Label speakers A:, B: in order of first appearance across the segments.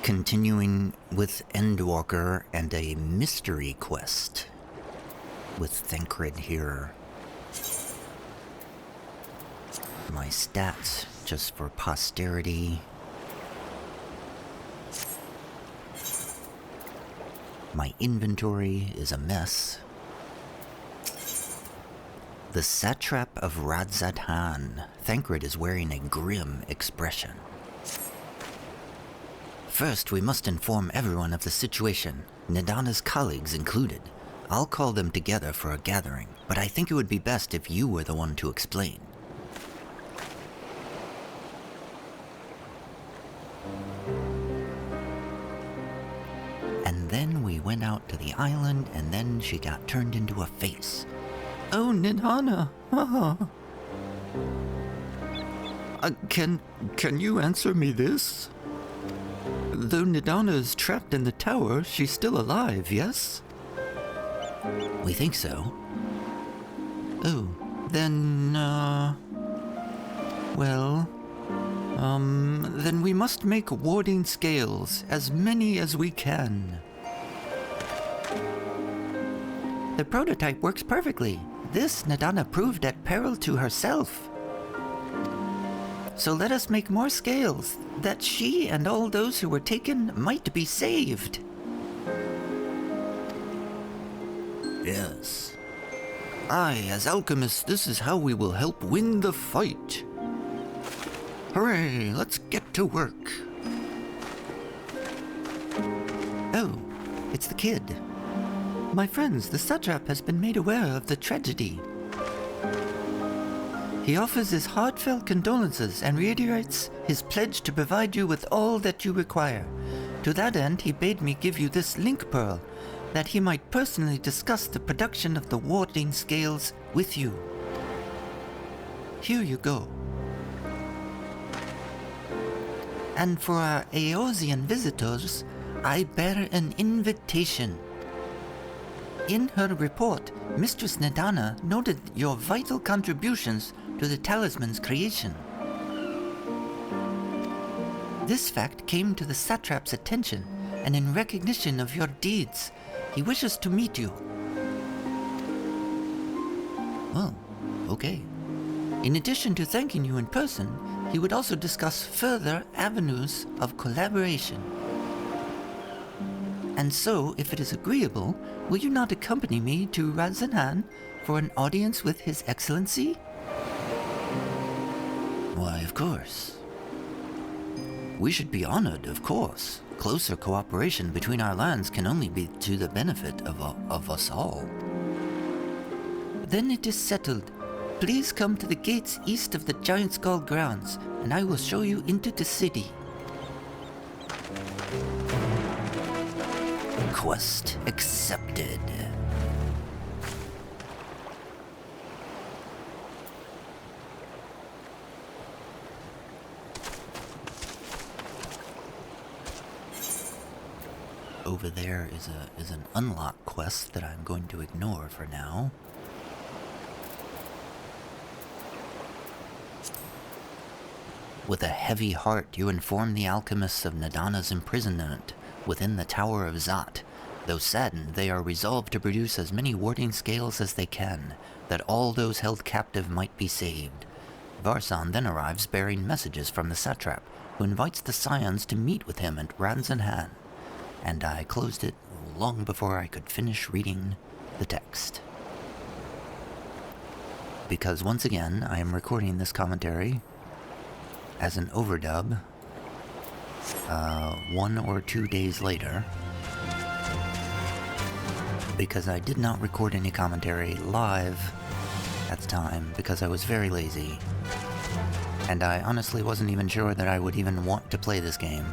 A: Continuing with Endwalker and a mystery quest with Thancred here. My stats, just for posterity. My inventory is a mess. The Satrap of Radz-at-Han. Thancred is wearing a grim expression. First, we must inform everyone of the situation, Nidhana's colleagues included. I'll call them together for a gathering, but I think it would be best if you were the one to explain. And then we went out to the island, and then she got turned into a face. Oh, Nidhana! Can you answer me this? Though Nidhana is trapped in the tower, she's still alive, yes? We think so. Oh, then, then we must make warding scales, as many as we can. The prototype works perfectly. This Nidhana proved at peril to herself. So let us make more scales, that she and all those who were taken might be saved. Yes. Aye, as alchemists, this is how we will help win the fight. Hooray, let's get to work. Oh, it's the kid. My friends, the Satrap has been made aware of the tragedy. He offers his heartfelt condolences and reiterates his pledge to provide you with all that you require. To that end, he bade me give you this link pearl, that he might personally discuss the production of the warding scales with you. Here you go. And for our Eosian visitors, I bear an invitation. In her report, Mistress Nidhana noted your vital contributions to the talisman's creation. This fact came to the Satrap's attention, and in recognition of your deeds, he wishes to meet you. Well, okay. In addition to thanking you in person, he would also discuss further avenues of collaboration. And so, if it is agreeable, will you not accompany me to Radz-at-Han for an audience with His Excellency? Why, of course. We should be honored, of course. Closer cooperation between our lands can only be to the benefit of us all. Then it is settled. Please come to the gates east of the Giant Skull grounds, and I will show you into the city. Quest accepted. Over there is an unlock quest that I'm going to ignore for now. With a heavy heart, you inform the alchemists of Nidhana's imprisonment within the Tower of Zot. Though saddened, they are resolved to produce as many warding scales as they can, that all those held captive might be saved. Varsan then arrives bearing messages from the Satrap, who invites the Scions to meet with him at Radz-at-Han. And I closed it long before I could finish reading the text. Because once again, I am recording this commentary as an overdub 1 or 2 days later, because I did not record any commentary live at the time because I was very lazy, and I honestly wasn't even sure that I would even want to play this game.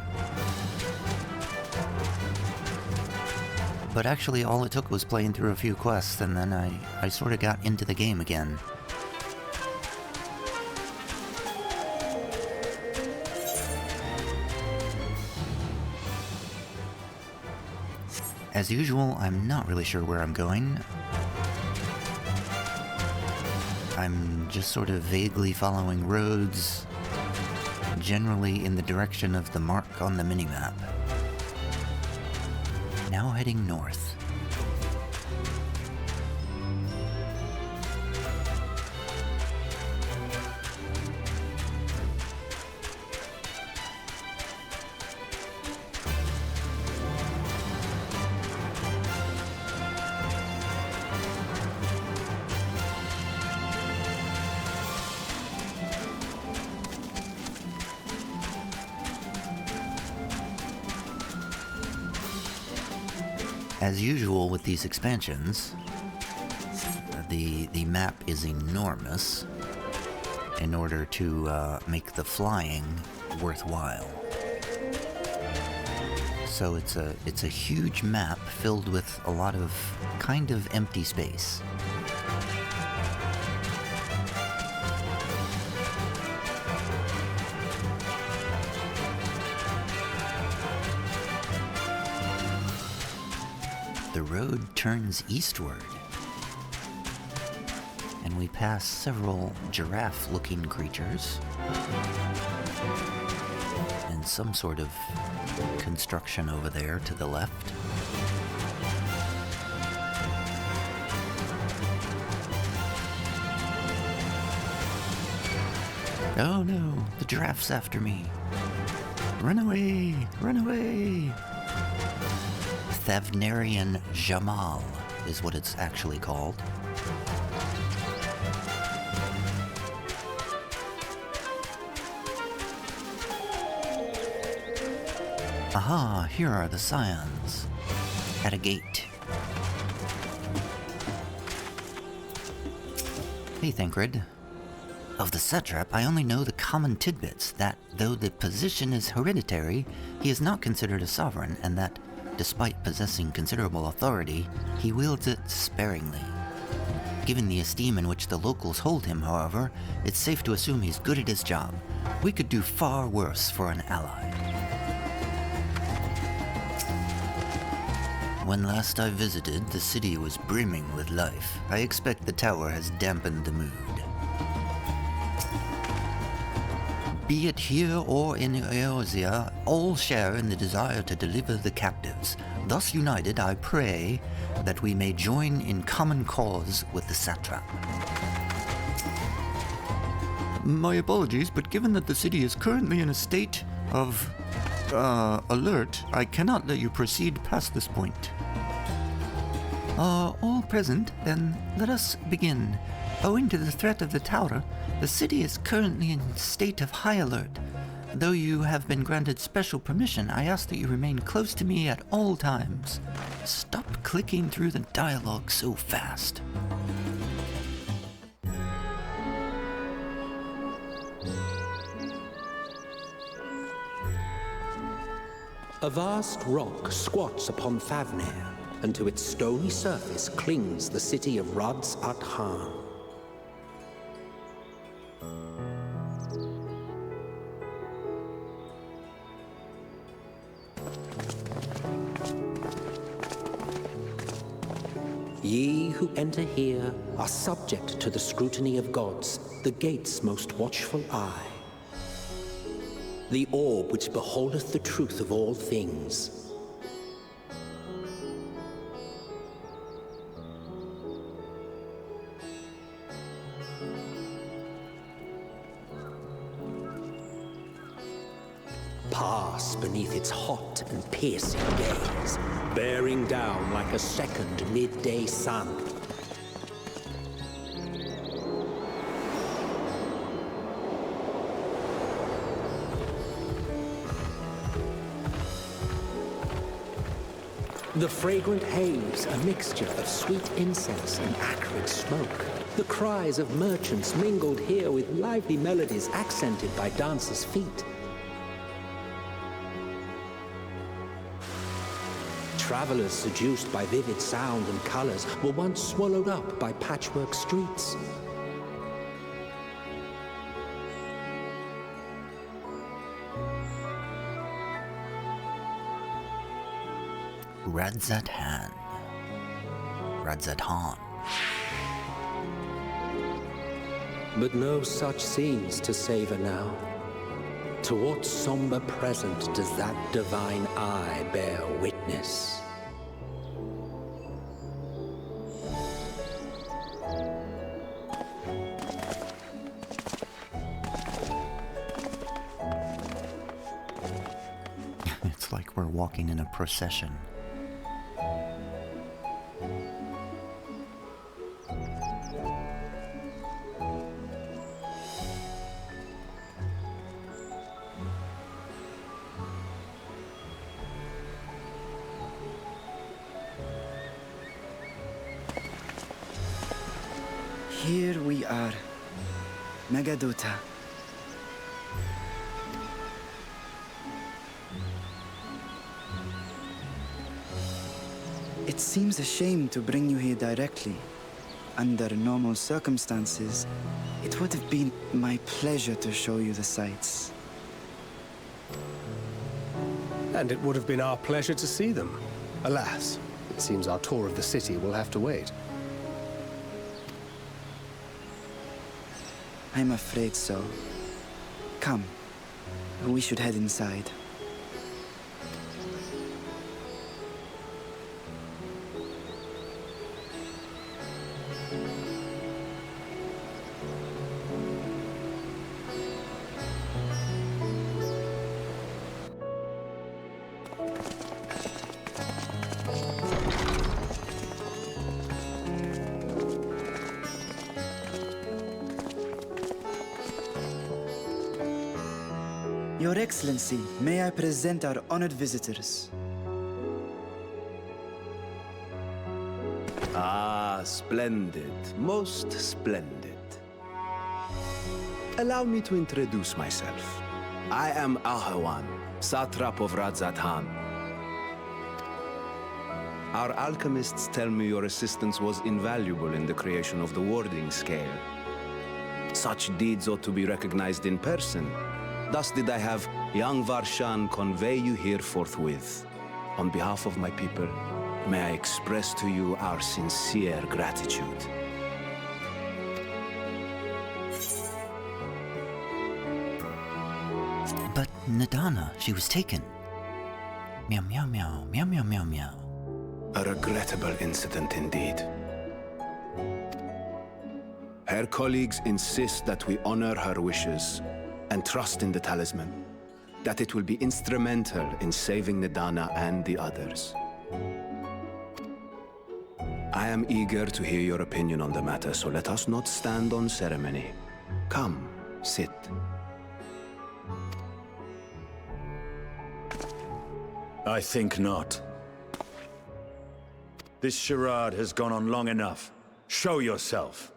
A: But actually all it took was playing through a few quests, and then I sort of got into the game again. As usual, I'm not really sure where I'm going. I'm just sort of vaguely following roads, generally in the direction of the mark on the minimap. now heading north. As usual with these expansions, the map is enormous in order to make the flying worthwhile. So it's a huge map filled with a lot of kind of empty space. The road turns eastward, and we pass several giraffe-looking creatures, and some sort of construction over there to the left. Oh no, the giraffe's after me. Run away, run away! Thavnarian Jamal is what it's actually called. Aha, here are the Scions, at a gate. Hey, Thancred. Of the Satrap, I only know the common tidbits, that though the position is hereditary, he is not considered a sovereign, and that despite possessing considerable authority, he wields it sparingly. Given the esteem in which the locals hold him, however, it's safe to assume he's good at his job. We could do far worse for an ally. When last I visited, the city was brimming with life. I expect the tower has dampened the mood. Be it here or in Eorzea, all share in the desire to deliver the captives. Thus united, I pray that we may join in common cause with the Satrap. My apologies, but given that the city is currently in a state of, alert, I cannot let you proceed past this point. All present, then let us begin. Owing to the threat of the tower, the city is currently in a state of high alert. Though you have been granted special permission, I ask that you remain close to me at all times. Stop clicking through the dialogue so fast.
B: A vast rock squats upon Thavnare, and to its stony surface clings the city of Radz-at-Han. Ye who enter here are subject to the scrutiny of gods, the gate's most watchful eye. The orb which beholdeth the truth of all things. Pass beneath its hot and piercing gaze, bearing down like a second midday sun. The fragrant haze, a mixture of sweet incense and acrid smoke. The cries of merchants mingled here with lively melodies accented by dancers' feet. Travelers seduced by vivid sound and colors were once swallowed up by patchwork streets.
A: Radz-at-Han. Radz-at-Han.
B: But no such scenes to savor now. To what somber present does that divine eye bear witness?
A: It's like we're walking in a procession.
C: Here we are, Megadota. It seems a shame to bring you here directly. Under normal circumstances, it would have been my pleasure to show you the sights.
D: And it would have been our pleasure to see them. Alas, it seems our tour of the city will have to wait.
C: I'm afraid so. Come, we should head inside. Your Excellency, may I present our honored visitors?
E: Ah, splendid. Most splendid. Allow me to introduce myself. I am Ahewann, Satrap of Radz-at-Han. Our alchemists tell me your assistance was invaluable in the creation of the warding scale. Such deeds ought to be recognized in person. Thus did I have young Varshan convey you here forthwith. On behalf of my people, may I express to you our sincere gratitude.
A: But Nidhana, she was taken. Meow meow meow, meow meow meow meow.
E: A regrettable incident indeed. Her colleagues insist that we honor her wishes and trust in the talisman, that it will be instrumental in saving Nidhana and the others. I am eager to hear your opinion on the matter, so let us not stand on ceremony. Come, sit.
F: I think not. This charade has gone on long enough. Show yourself.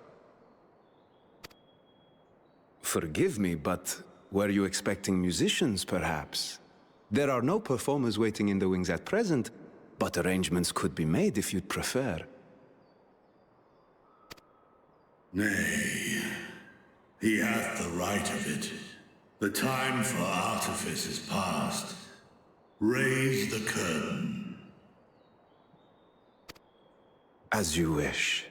E: Forgive me, but were you expecting musicians, perhaps? There are no performers waiting in the wings at present, but arrangements could be made if you'd prefer.
G: Nay, he hath the right of it. The time for artifice is past. Raise the curtain.
E: As you wish.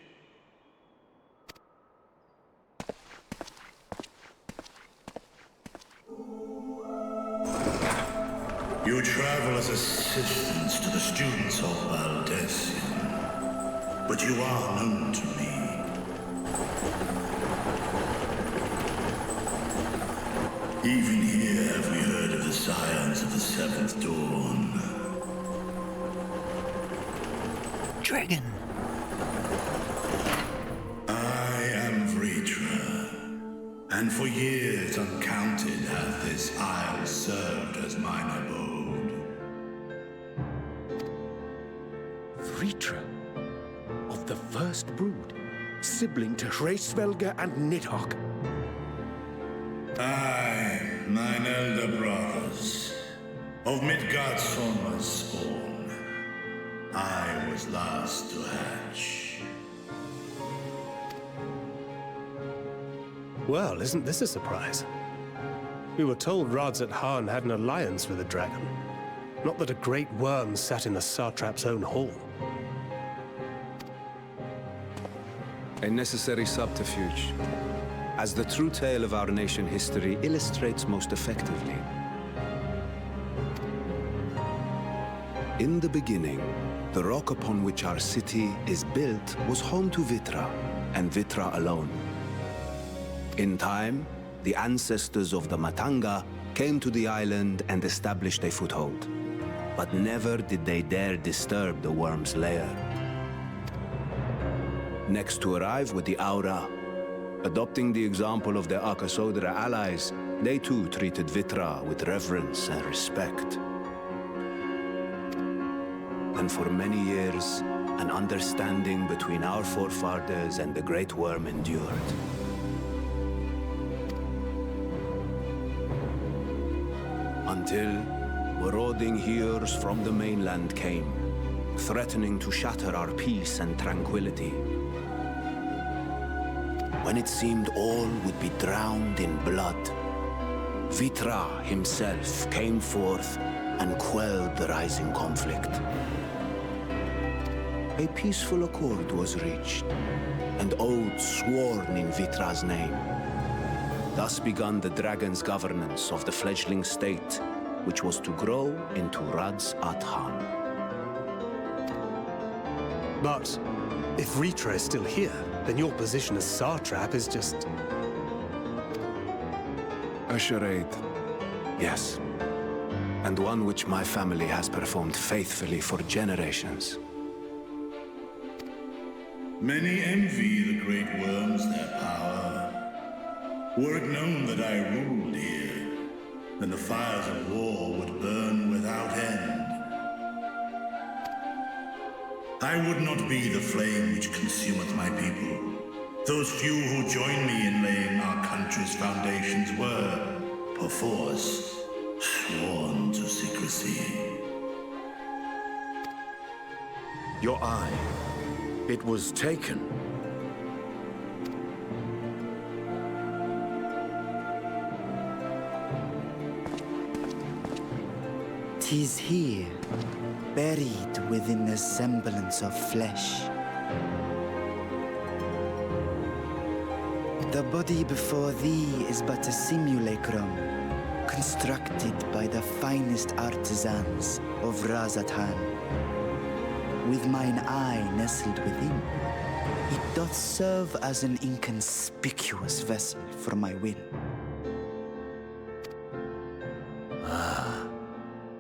G: You travel as assistants to the students of Valdesian, but you are known to me. Even here have we heard of the Scions of the Seventh Dawn.
A: Dragon!
G: I am Vritra, and for years uncounted hath this isle served as mine abode.
H: Vritra, of the first brood, sibling to Hraesvelga and Nidhogg.
G: Aye, mine elder brothers, of Midgardsormr's spawn, I was last to hatch.
D: Well, isn't this a surprise? We were told Radz-at-Han had an alliance with a dragon. Not that a great worm sat in the Satrap's own hall.
E: A necessary subterfuge, as the true tale of our nation history illustrates most effectively. In the beginning, the rock upon which our city is built was home to Vrtra, and Vrtra alone. In time, the ancestors of the Matanga came to the island and established a foothold. But never did they dare disturb the worm's lair. Next to arrive with the Aura, adopting the example of their Akasodra allies, they too treated Vrtra with reverence and respect. And for many years, an understanding between our forefathers and the Great Worm endured. Until marauding heroes from the mainland came, threatening to shatter our peace and tranquility. When it seemed all would be drowned in blood, Vrtra himself came forth and quelled the rising conflict. A peaceful accord was reached, and oaths sworn in Vrtra's name. Thus began the dragon's governance of the fledgling state, which was to grow into Radz-at-Han.
D: But if Vrtra is still here, then your position as Satrap is just...
E: A charade, yes. And one which my family has performed faithfully for generations.
G: Many envy the great worms their power. Were it known that I ruled here, then the fires of war would burn without end. I would not be the flame which consumeth my people. Those few who join me in laying our country's foundations were, perforce, sworn to secrecy.
F: Your eye. It was taken.
C: 'Tis here, buried within the semblance of flesh. The body before thee is but a simulacrum, constructed by the finest artisans of Radz-at-Han. With mine eye nestled within, it doth serve as an inconspicuous vessel for my will.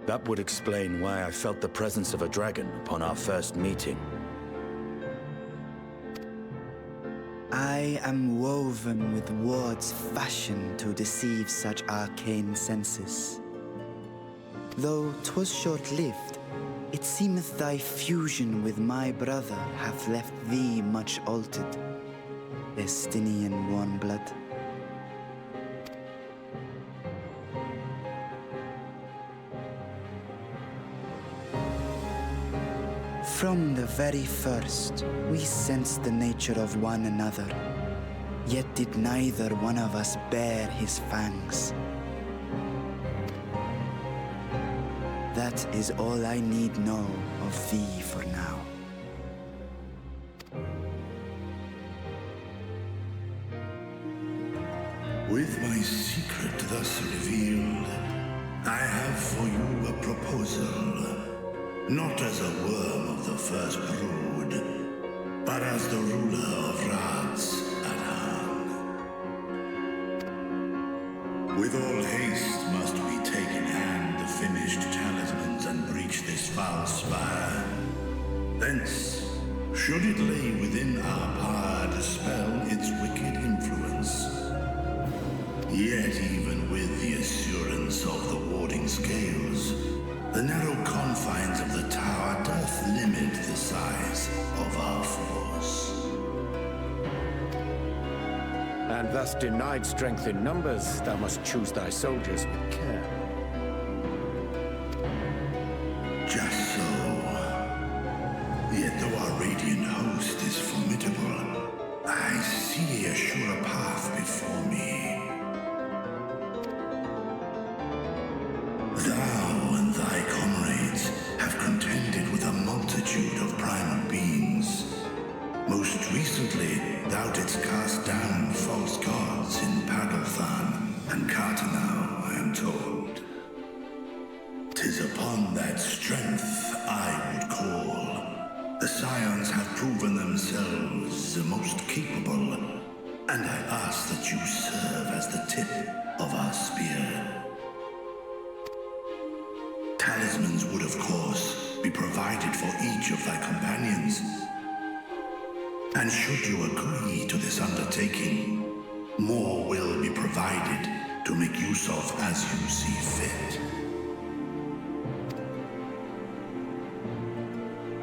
F: That would explain why I felt the presence of a dragon upon our first meeting.
C: I am woven with words fashioned to deceive such arcane senses. Though 'twas short-lived, it seemeth thy fusion with my brother hath left thee much altered, Destinian warm blood. From the very first, we sensed the nature of one another, yet did neither one of us bare his fangs. That is all I need know of thee for now.
G: With my secret thus revealed, I have for you a proposal. Not as a worm of the first brood, but as the ruler of Radz-at-Han. With all haste must we take in hand the finished talismans and breach this foul spire. Thence, should it lay within our power, dispel its wicked influence. Yet even with the assurance of the warding scales, the narrow confines of the tower doth limit the size of our force.
H: And thus denied strength in numbers, thou must choose thy soldiers with care.
G: Just so. Yet though our radiant host is formidable, I see a surer path before me. Thou and thy comrades have contended with a multitude of primal beings. Most recently, thou didst cast down false gods in Padalthan and Cartanau, I am told. 'Tis upon that strength I would call. The Scions have proven themselves the most capable, and I ask that you serve as the tip of our spear. Talismans would, of course, be provided for each of thy companions. And should you agree to this undertaking, more will be provided to make use of as you see fit.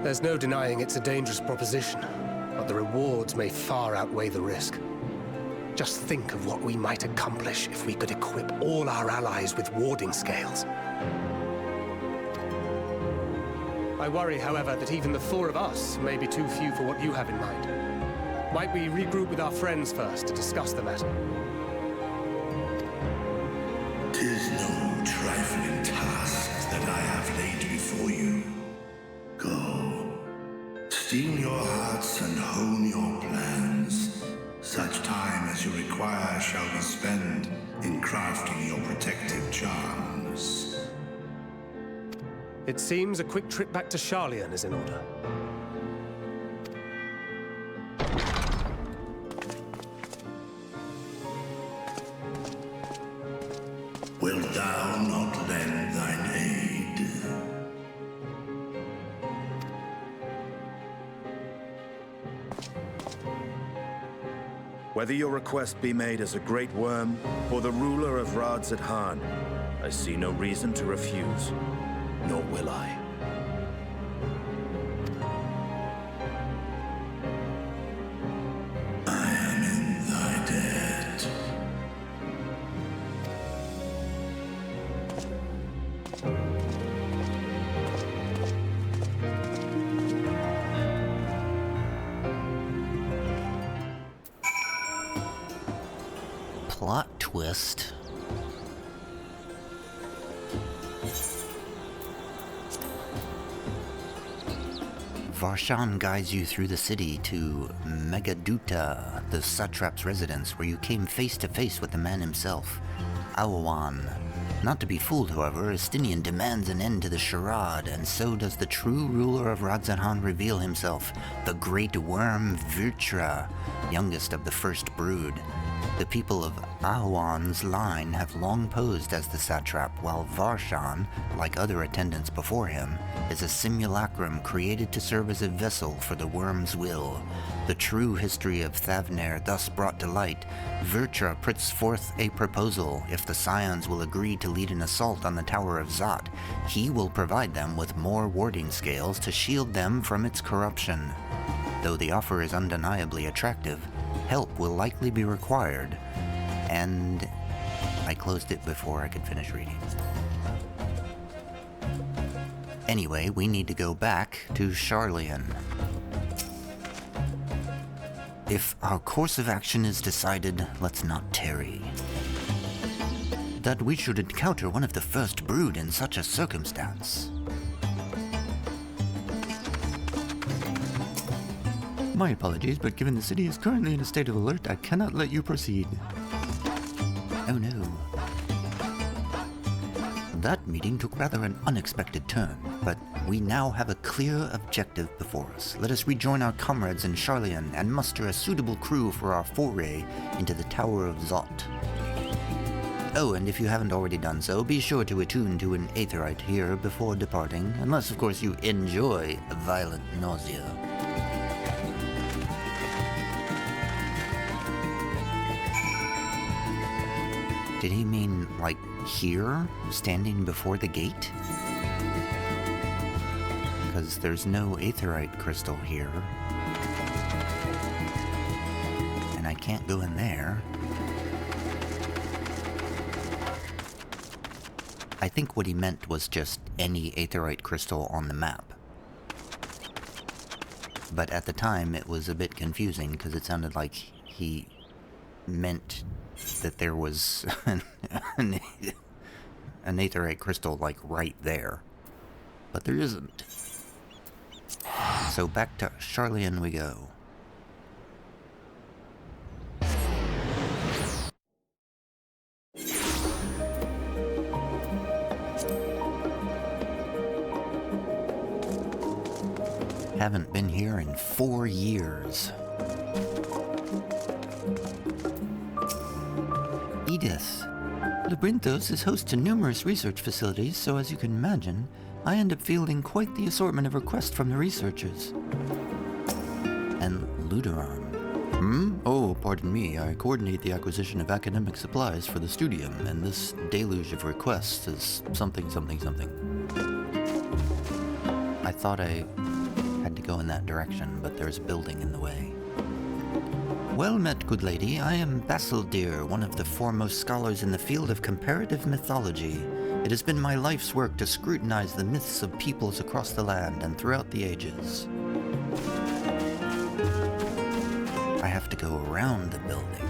D: There's no denying it's a dangerous proposition, but the rewards may far outweigh the risk. Just think of what we might accomplish if we could equip all our allies with warding scales. I worry, however, that even the four of us may be too few for what you have in mind. Might we regroup with our friends first to discuss the matter?
G: 'Tis no trifling task that I have laid before you. Go, steel your hearts and hone your plans. Such time as you require shall be spent in crafting your protective charms.
D: It seems a quick trip back to Sharlayan is in order.
G: Wilt thou not lend thine aid?
F: Whether your request be made as a great worm or the ruler of Radz-at-Han, I see no reason to refuse, nor will I.
G: I am in thy debt.
A: Plot twist. Varshan guides you through the city to Megaduta, the Satrap's residence, where you came face to face with the man himself, Ahewann. Not to be fooled, however, Estinian demands an end to the charade, and so does the true ruler of Radz-at-Han reveal himself, the great worm Vrtra, youngest of the first brood. The people of Ahewann's line have long posed as the satrap, while Varshan, like other attendants before him, is a simulacrum created to serve as a vessel for the worm's will. The true history of Thancred thus brought to light, Vrtra puts forth a proposal. If the Scions will agree to lead an assault on the Tower of Zot, he will provide them with more warding scales to shield them from its corruption. Though the offer is undeniably attractive, help will likely be required, and I closed it before I could finish reading. Anyway, we need to go back to Sharlayan. If our course of action is decided, let's not tarry. That we should encounter one of the first brood in such a circumstance. My apologies, but given the city is currently in a state of alert, I cannot let you proceed. Oh no. That meeting took rather an unexpected turn, but we now have a clear objective before us. Let us rejoin our comrades in Sharlayan and muster a suitable crew for our foray into the Tower of Zot. Oh, and if you haven't already done so, be sure to attune to an aetherite here before departing, unless of course you enjoy violent nausea. Did he mean, like, here? Standing before the gate? Because there's no aetherite crystal here. And I can't go in there. I think what he meant was just any aetherite crystal on the map. But at the time, it was a bit confusing, because it sounded like he meant that there was an aetherite crystal, like, right there. But there isn't. So back to Sharlayan we go. Haven't been here in 4 years. Edith. Labyrinthos is host to numerous research facilities, so as you can imagine, I end up fielding quite the assortment of requests from the researchers. And Luderon. Oh, pardon me, I coordinate the acquisition of academic supplies for the studium, and this deluge of requests is something. I thought I had to go in that direction, but there's a building in the way. Well met, good lady. I am Basildir, one of the foremost scholars in the field of comparative mythology. It has been my life's work to scrutinize the myths of peoples across the land and throughout the ages. I have to go around the building.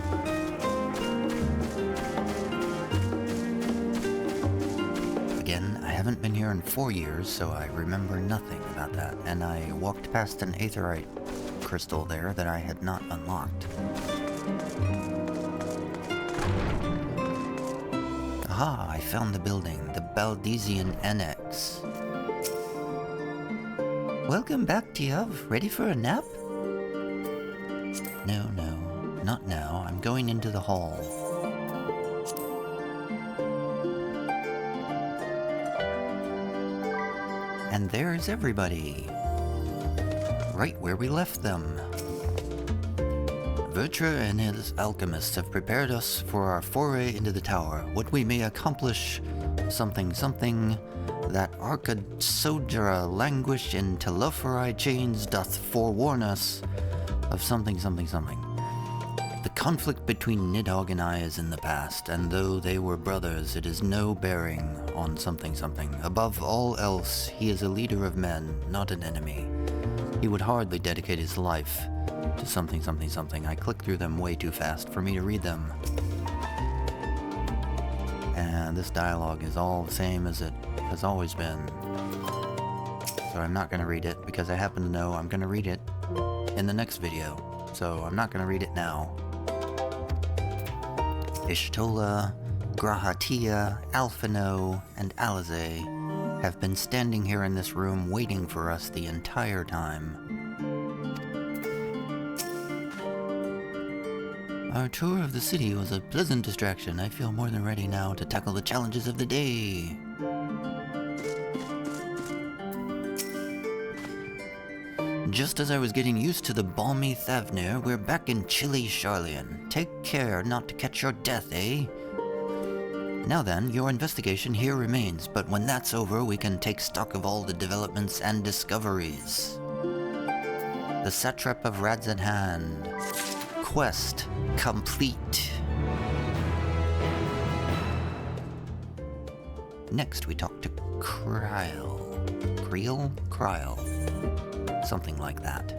A: Again, I haven't been here in 4 years, so I remember nothing about that, and I walked past an aetheryte crystal there that I had not unlocked. Aha, I found the building, the Baldesian Annex. Welcome back, Tyauv. Ready for a nap? No, not now. I'm going into the hall. And there's everybody. Right where we left them. Vrtra and his alchemists have prepared us for our foray into the tower. What we may accomplish, something, that Arcadodra languish in Telophori chains doth forewarn us of something. The conflict between Nidhogg and I is in the past, and though they were brothers, it is no bearing on something. Above all else, he is a leader of men, not an enemy. He would hardly dedicate his life to something. I clicked through them way too fast for me to read them. And this dialogue is all the same as it has always been. So I'm not going to read it because I happen to know I'm going to read it in the next video. So I'm not going to read it now. Ishtola, Grahatia, Alphino, and Alize have been standing here in this room waiting for us the entire time. Our tour of the city was a pleasant distraction. I feel more than ready now to tackle the challenges of the day. Just as I was getting used to the balmy Thavnir, we're back in chilly Sharlayan. Take care not to catch your death, eh? Now then, your investigation here remains, but when that's over, we can take stock of all the developments and discoveries. The Satrap of Radz-at-Han. Quest complete. Next, we talk to Kryle. Something like that.